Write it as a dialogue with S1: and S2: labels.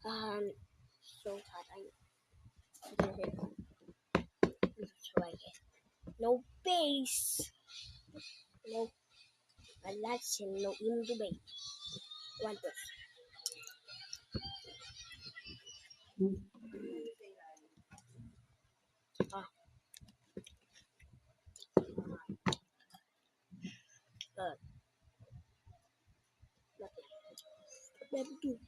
S1: Um, so that I try it. No base. No election. No debate. One person. Ah, uh, nothing. Let me do.